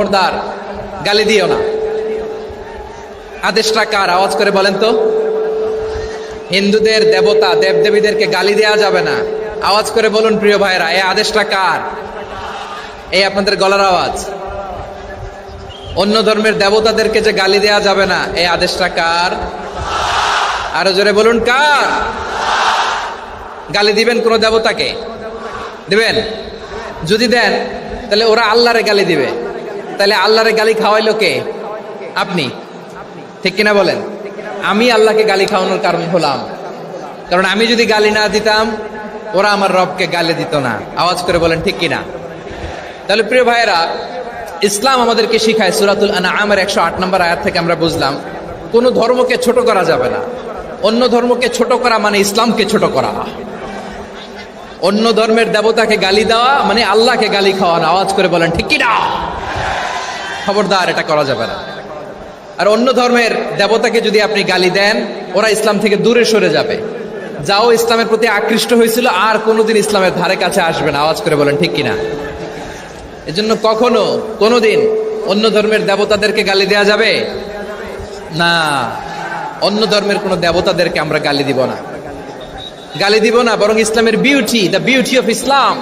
খবরদার গালি দিও না। আদেশটা কার? আওয়াজ করে বলেন তো। হিন্দুদের দেবতা দেবদেবীদেরকে গালি দেওয়া যাবে না। আওয়াজ করে বলুন প্রিয় ভাইরা, এই আদেশটা কার? এই আপনাদের গলার আওয়াজ। অন্য ধর্মের দেবতাদেরকে যে গালি দেওয়া যাবে না, এই আদেশটা কার? আরো জোরে বলুন কার? গালি দিবেন কোন দেবতাকে? দিবেন? যদি দেন তাহলে ওরা আল্লাহরে গালি দিবে। তাহলে আল্লাহরে গালি খাওয়াইলো কে? আপনি। ঠিক কিনা বলেন? আমি আল্লাহকে গালি খাওয়ানোর কারণ হলাম, কারণ আমি যদি গালি না দিতাম ওরা আমার রবকে গালি দিত না। আওয়াজ করে বলেন ঠিক কিনা? তাহলে প্রিয় ভাইয়েরা, ইসলাম আমাদেরকে শিখায়, সূরাতুল আনআমের 108 নম্বর আয়াত থেকে আমরা বুঝলাম কোন ধর্মকে ছোট করা যাবে না। অন্য ধর্মকে ছোট করা মানে ইসলামকে ছোট করা। অন্য ধর্মের দেবতাকে গালি দেওয়া মানে আল্লাহকে গালি খাওয়ানো। আওয়াজ করে বলেন ঠিক কিনা? খবরদার, এটা করা যাবে না। আর অন্য ধর্মের দেবতাকে যদি আপনি গালি দেন, ওরা ইসলাম থেকে দূরে সরে যাবে। যাও ইসলামের প্রতি আকৃষ্ট হয়েছিল আর কোনোদিন ইসলামের ধারে কাছে আসবে না। আওয়াজ করে বলেন ঠিক কিনা? এজন্য কখনো কোনোদিন অন্য ধর্মের দেবতাদেরকে গালি দেয়া যাবে না। অন্য ধর্মের কোন দেবতাদেরকে আমরা গালি দিব না, গালি দিব না, বরং ইসলামের beauty, the beauty of Islam